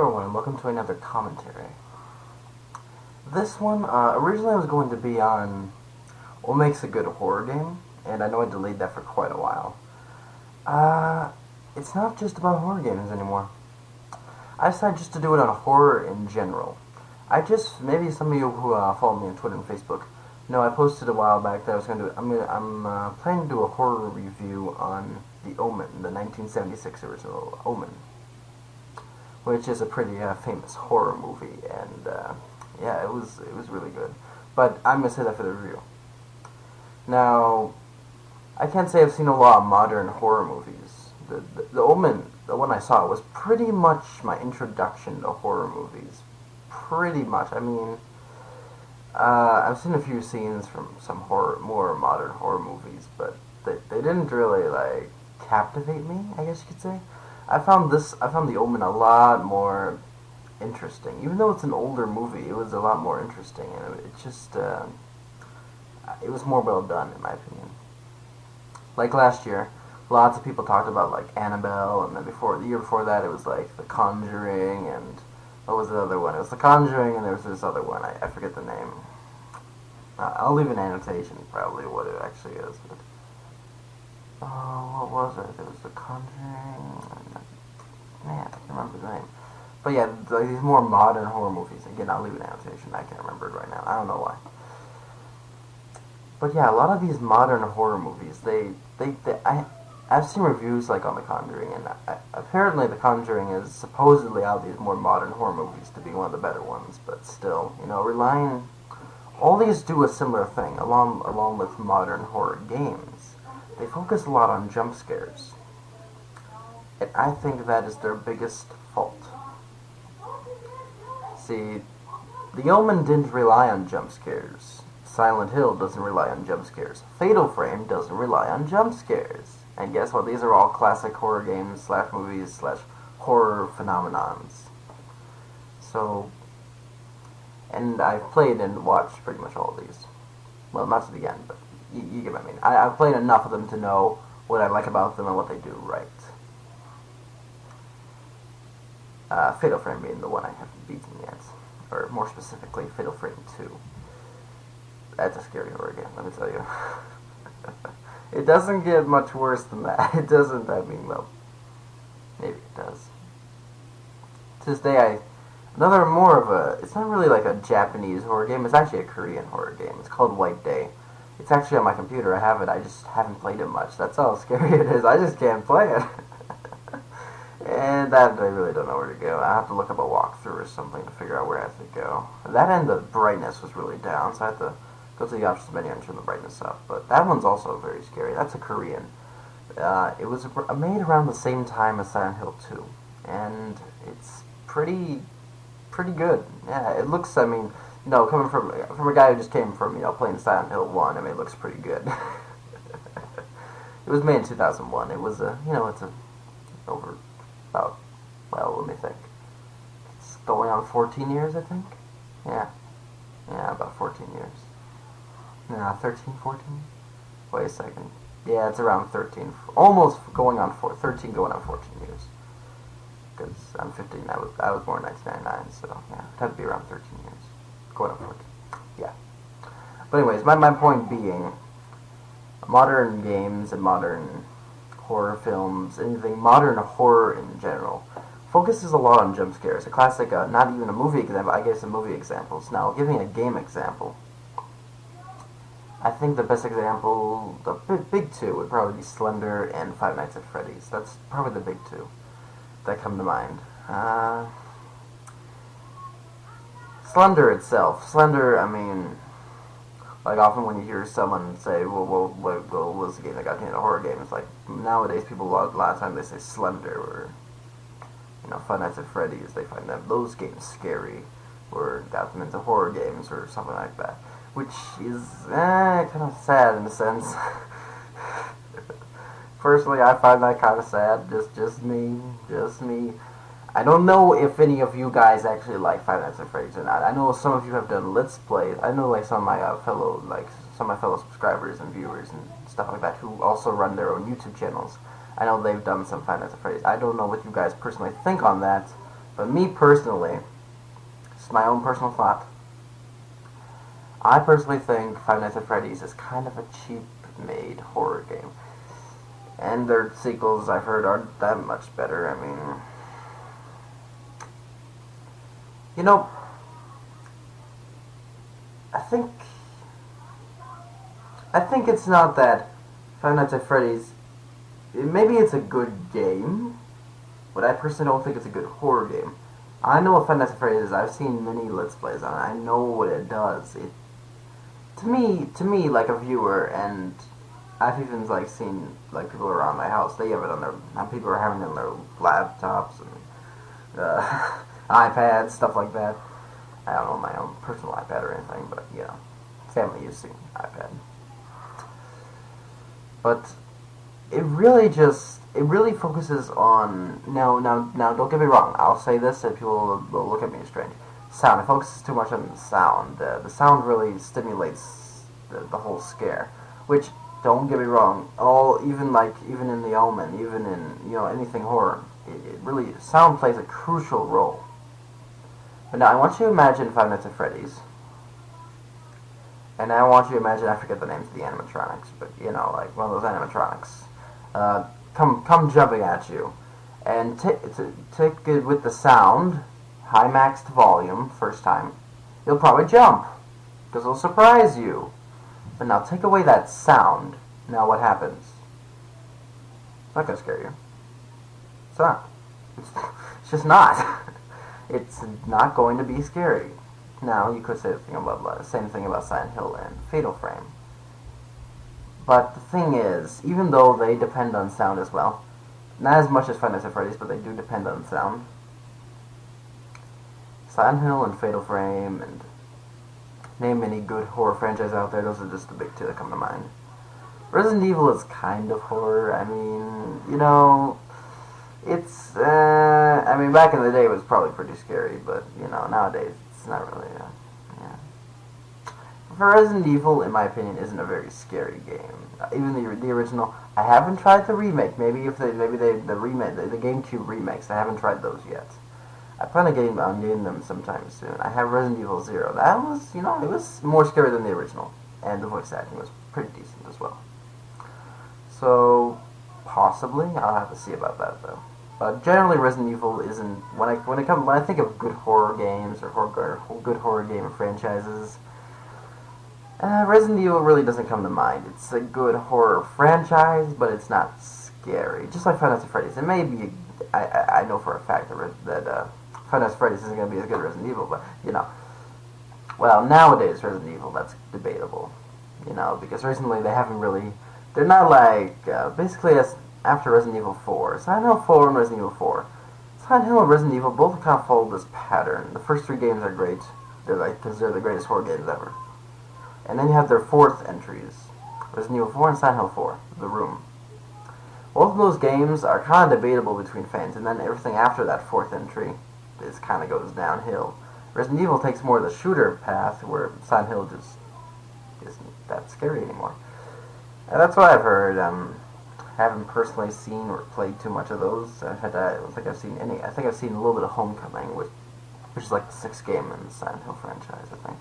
everyone, and welcome to another commentary. This one, originally I was going to be on what makes a good horror game, and I know I delayed that for quite a while. It's not just about horror games anymore. I decided just to do it on horror in general. Maybe some of you who follow me on Twitter and Facebook know I posted a while back that I was going to do, I'm planning to do a horror review on The Omen, the 1976 original Omen, which is a pretty famous horror movie, and yeah, it was really good. But I'm gonna say that for the review. Now, I can't say I've seen a lot of modern horror movies. The Omen, the one I saw, was pretty much my introduction to horror movies. Pretty much. I mean, I've seen a few scenes from some more modern horror movies, but they didn't really like captivate me, I guess you could say. I found The Omen a lot more interesting. Even though it's an older movie, it was a lot more interesting, and it was more well done, in my opinion. Like last year, lots of people talked about like Annabelle, and then the year before that, it was like The Conjuring, and what was the other one? It was The Conjuring, and there was this other one. I forget the name. I'll leave an annotation, probably, what it actually is. But, oh, what was it? There was The Conjuring. Man, I can't remember the name. But yeah, like these more modern horror movies. Again, I'll leave an annotation. I can't remember it right now. I don't know why. But yeah, a lot of these modern horror movies, I've seen reviews like on The Conjuring, and apparently The Conjuring is supposedly out of these more modern horror movies to be one of the better ones. But still, all these do a similar thing, along with modern horror games. They focus a lot on jump scares. And I think that is their biggest fault. See, The Omen didn't rely on jump scares. Silent Hill doesn't rely on jump scares. Fatal Frame doesn't rely on jump scares. And guess what? These are all classic horror games / movies / horror phenomenons. So, and I've played and watched pretty much all of these. Well, not to the end, but you get what I mean. I've played enough of them to know what I like about them and what they do right. Fatal Frame being the one I haven't beaten yet. Or more specifically, Fatal Frame 2. That's a scary horror game, let me tell you. It doesn't get much worse than that. It doesn't, well, maybe it does. To this day, it's not really like a Japanese horror game, it's actually a Korean horror game. It's called White Day. It's actually on my computer, I have it, I just haven't played it much. That's how scary it is, I just can't play it. And that I really don't know where to go. I have to look up a walkthrough or something to figure out where I have to go. That end, the brightness was really down, so I had to go to the options menu and turn the brightness up. But that one's also very scary. That's a Korean. It was made around the same time as Silent Hill 2, and it's pretty good. Yeah, it looks. Coming from a guy who just came from playing Silent Hill 1, it looks pretty good. It was made in 2001. It was it's over. Let me think. It's going on 14 years, I think? Yeah, about 14 years. Nah, 13, 14? Wait a second. Yeah, it's around 13. Almost going on 13 going on 14 years. Because I'm 15, I was born in 1999, so yeah, it had to be around 13 years. Going on 14. Yeah. But anyways, my point being, modern games and modern horror films, anything modern horror in general, focuses a lot on jump scares. A classic, not even a movie example, I gave some movie examples. Now, giving a game example, I think the best example, the big two, would probably be Slender and Five Nights at Freddy's. That's probably the big two that come to mind. Slender itself, like often when you hear someone say, what was the game that got you into a horror game? It's like nowadays people a lot of times they say Slender or Five Nights at Freddy's. They find those games scary or got them into horror games or something like that, which is kind of sad in a sense. Personally, I find that kind of sad. Just me. I don't know if any of you guys actually like Five Nights at Freddy's or not. I know some of you have done Let's Plays. I know some of my fellow subscribers and viewers and stuff like that who also run their own YouTube channels. I know they've done some Five Nights at Freddy's. I don't know what you guys personally think on that, But me personally, it's my own personal thought. I personally think Five Nights at Freddy's is kind of a cheap-made horror game. And their sequels, I've heard, aren't that much better. I mean, you know, I think I think it's not that Five Nights at Freddy's. Maybe it's a good game, but I personally don't think it's a good horror game. I know what Five Nights at Freddy's is. I've seen many Let's Plays on it. I know what it does. It to me, like a viewer, and I've even like seen like people around my house. They have it on their. People are having it on their laptops and iPads, stuff like that. I don't know my own personal iPad or anything, but you know, family using iPad. But it really focuses on now. Don't get me wrong. I'll say this, and people will look at me strange. Sound. It focuses too much on the sound. The sound really stimulates the whole scare. Which, don't get me wrong. Even in The Omen, even in anything horror, it really sound plays a crucial role. But now I want you to imagine Five Nights at Freddy's. And I want you to imagine, I forget the names of the animatronics, but like one of those animatronics, come jumping at you, and take it with the sound, high maxed volume, first time, you'll probably jump, because it'll surprise you. But now take away that sound, now what happens? It's not gonna scare you. It's not. It's just not. It's not going to be scary. Now, you could say the same thing about Silent Hill and Fatal Frame. But the thing is, even though they depend on sound as well, not as much as Five Nights at Freddy's, but they do depend on sound. Silent Hill and Fatal Frame, and name any good horror franchise out there, those are just the big two that come to mind. Resident Evil is kind of horror. I mean, it's, I mean, back in the day it was probably pretty scary, but, nowadays it's not really, yeah. For Resident Evil, in my opinion, isn't a very scary game. Even the original, I haven't tried the remake. The remake, the GameCube remakes, I haven't tried those yet. I plan on getting them sometime soon. I have Resident Evil 0. That was, it was more scary than the original, and the voice acting was pretty decent as well. So, possibly, I'll have to see about that though. But generally, Resident Evil isn't when I think of good horror games or good horror game franchises. Resident Evil really doesn't come to mind. It's a good horror franchise, but it's not scary. Just like Five Nights at Freddy's. It may be. I know for a fact that Five Nights at Freddy's isn't going to be as good as Resident Evil, but well, nowadays Resident Evil, that's debatable. Because recently they haven't really. They're not like basically as after Resident Evil 4. Silent Hill 4 and Resident Evil 4. Silent Hill and Resident Evil both kind of follow this pattern. The first three games are great. Because they're the greatest horror games ever. And then you have their fourth entries. Resident Evil 4 and Silent Hill 4. The Room. Both of those games are kind of debatable between fans. And then everything after that fourth entry kind of goes downhill. Resident Evil takes more of the shooter path, where Silent Hill just isn't that scary anymore. And that's what I've heard. Haven't personally seen or played too much of those. I don't think I've seen any. I think I've seen a little bit of Homecoming, which is like the sixth game in the Silent Hill franchise, I think.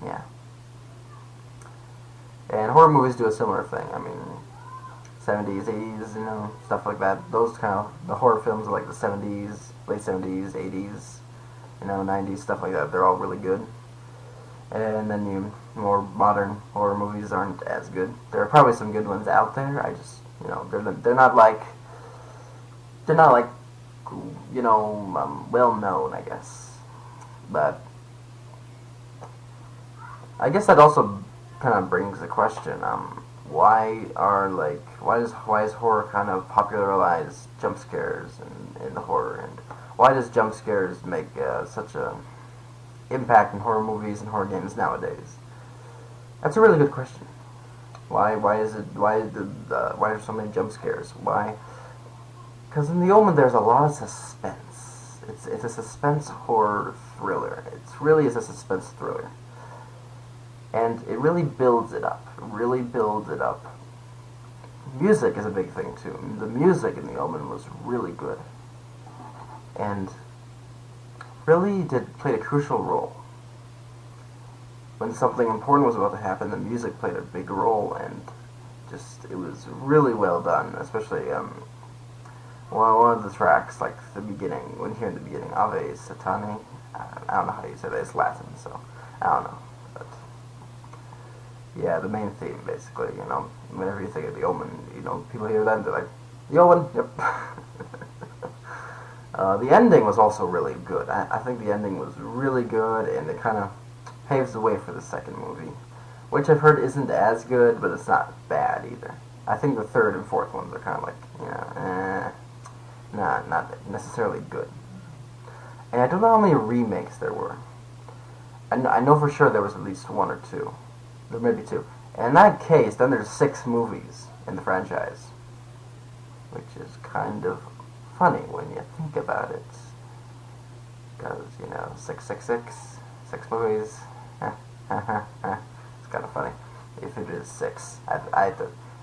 Yeah. And horror movies do a similar thing. I mean, 70s, 80s, stuff like that. Those kind of, the horror films are like the 70s, late 70s, 80s, 90s, stuff like that. They're all really good. And then more modern horror movies aren't as good. There are probably some good ones out there. I just, they're not like, well known, I guess. But I guess that also kind of brings the question, why is horror kind of popularized jump scares in the horror, and why does jump scares make such a impact in horror movies and horror games nowadays? That's a really good question. Why are so many jump scares? Why? Because in The Omen there's a lot of suspense. It's a suspense horror thriller. It really is a suspense thriller. And it really builds it up. Music is a big thing too. The music in The Omen was really good. And really played a crucial role. When something important was about to happen, the music played a big role, and just it was really well done. Especially one of the tracks, like the beginning, when you hear in the beginning, Ave Satani. I don't know how you say that. It's Latin, so I don't know. But yeah, the main theme, basically. You know, whenever you think of the Omen, you know, people hear that and they're like, the Omen. Yep. The ending was also really good. I think the ending was really good, and it kind of paves the way for the second movie, which I've heard isn't as good, but it's not bad either. I think the third and fourth ones are kind of like, you know, not necessarily good. And I don't know how many remakes there were. I know for sure there was at least one or two. There may be two. And in that case, then there's 6 movies in the franchise, which is kind of funny when you think about it. Because, you know, 666, 6 movies. It's kind of funny. If it is 6. I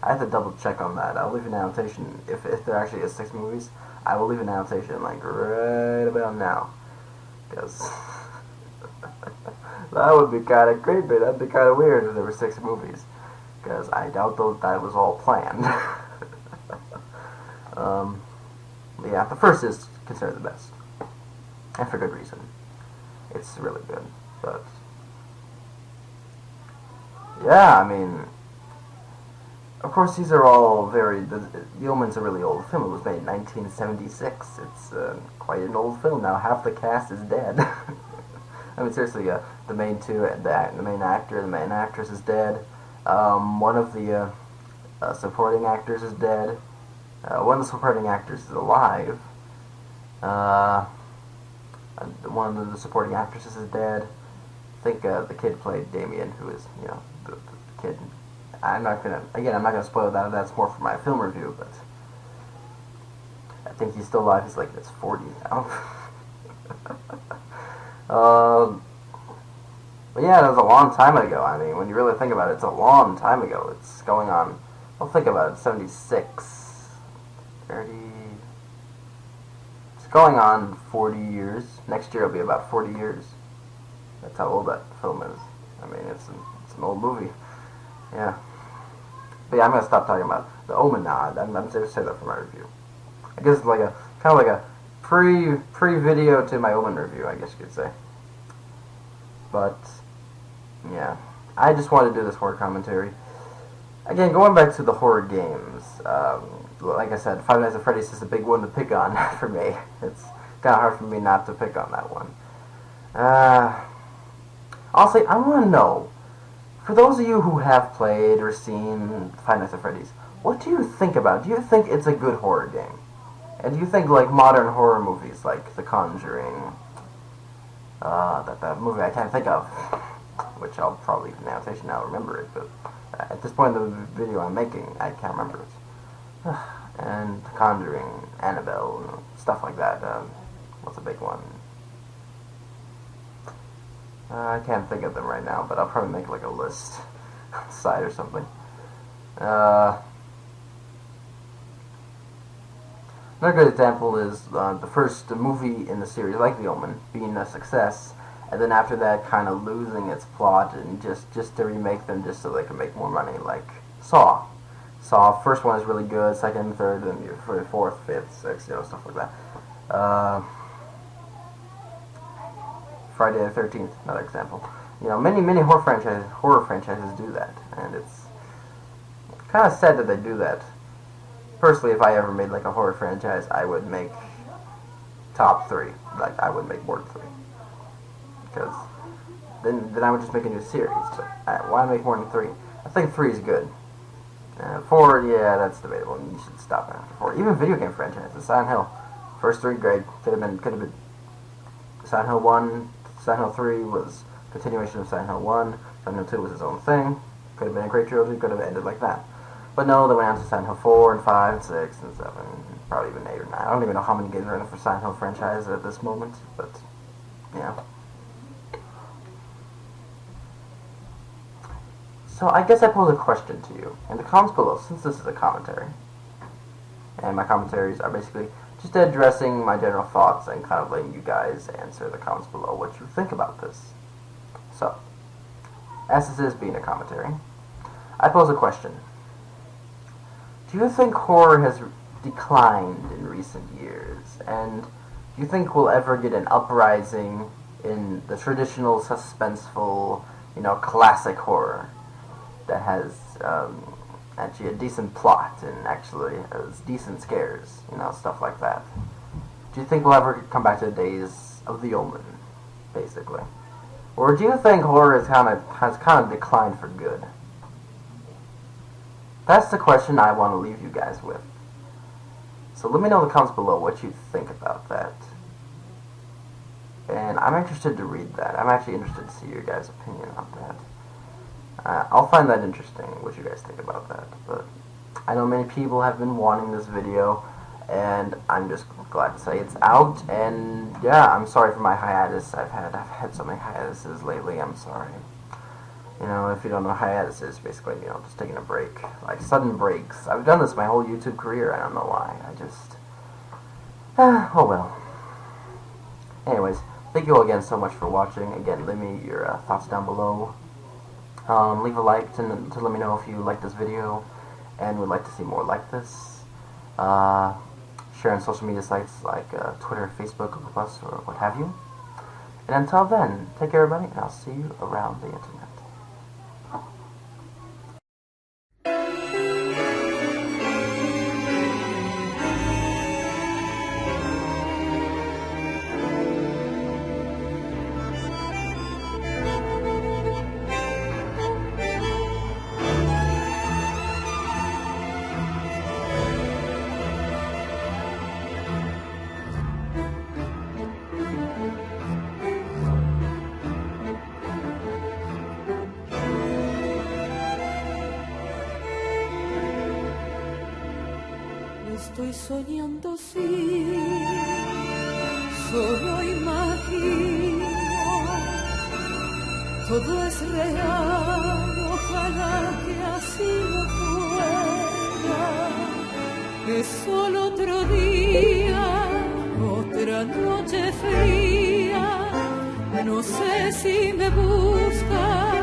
have to double check on that. I'll leave an annotation. If there actually is 6 movies, I will leave an annotation, like, right about now. Because that would be kind of creepy. That'd be kind of weird if there were 6 movies. Because I doubt that was all planned. Yeah, the first is considered the best. And for good reason. It's really good. But yeah, I mean, of course these are all the Omen's a really old film. It was made in 1976. It's quite an old film now. Half the cast is dead. I mean, seriously, the main two, the main actor, the main actress is dead. One of the supporting actors is dead. One of the supporting actors is alive. One of the supporting actresses is dead. I think the kid played Damien, who is, you know, the kid. I'm not gonna spoil that. That's more for my film review, but I think he's still alive. He's like in his 40s now. But yeah, that was a long time ago. I mean, when you really think about it, it's a long time ago. It's going on, well, think about it, 76, 30, it's going on 40 years. Next year will be about 40 years. That's how old that film is. I mean, it's an old movie. Yeah. But yeah, I'm gonna stop talking about The Omen now. I'm just say that for my review. I guess it's like a kind of like a pre-video to my Omen review, I guess you could say. But yeah, I just wanted to do this horror commentary. Again, going back to the horror games, like I said, Five Nights at Freddy's is a big one to pick on for me. It's kind of hard for me not to pick on that one. Honestly, I want to know, for those of you who have played or seen Five Nights at Freddy's, what do you think about it? Do you think it's a good horror game? And do you think, like, modern horror movies, like The Conjuring, that movie I can't think of, which I'll probably leave an annotation now, remember it, but at this point in the video I'm making, I can't remember it. And The Conjuring, Annabelle, stuff like that. What's a big one? I can't think of them right now, but I'll probably make like a list on the side or something. Another good example is the first movie in the series, like The Omen, being a success, and then after that kind of losing its plot and just to remake them just so they can make more money, like Saw. Saw, first one is really good, second, third, and fourth, fifth, sixth, you know, stuff like that. Friday the 13th, another example. You know, many horror franchises do that, and it's kind of sad that they do that. Personally, if I ever made like a horror franchise, I would make top 3. Like, I would make more than 3, because then I would just make a new series. But why make more than 3? I think 3 is good. 4, yeah, that's debatable. You should stop after 4. Even video game franchises, Silent Hill, first 3 great. Could have been Silent Hill 1. Silent Hill 3 was a continuation of Silent Hill 1. Silent Hill 2 was its own thing. Could have been a great trilogy, could have ended like that. But no, they went on to Silent Hill 4 and 5 and 6 and 7, probably even 8 or 9. I don't even know how many games are in for Silent Hill franchise at this moment, but yeah. So I guess I pose a question to you in the comments below, since this is a commentary. And my commentaries are basically just addressing my general thoughts and kind of letting you guys answer in the comments below what you think about this. So, as this is being a commentary, I pose a question. Do you think horror has declined in recent years? And do you think we'll ever get an uprising in the traditional suspenseful, classic horror that has actually a decent plot and actually has decent scares, stuff like that? Do you think we'll ever come back to the days of The Omen, basically? Or do you think horror has kind of declined for good? That's the question I want to leave you guys with. So let me know in the comments below what you think about that. And I'm interested to read that. I'm actually interested to see your guys' opinion on that. I'll find that interesting, what you guys think about that. But I know many people have been wanting this video, and I'm just glad to say it's out. And yeah, I'm sorry for my hiatus. I've had so many hiatuses lately. I'm sorry. If you don't know what hiatus is, basically, just taking a break. Like, sudden breaks. I've done this my whole YouTube career. I don't know why. Oh well. Anyways, thank you all again so much for watching. Again, leave me your thoughts down below. Leave a like to let me know if you like this video and would like to see more like this. Share on social media sites like Twitter, Facebook, Google+, or what have you. And until then, take care everybody, and I'll see you around the internet. Estoy soñando, sí, solo imagino, todo es real, ojalá que así lo fuera. Es solo otro día, otra noche fría, no sé si me buscas.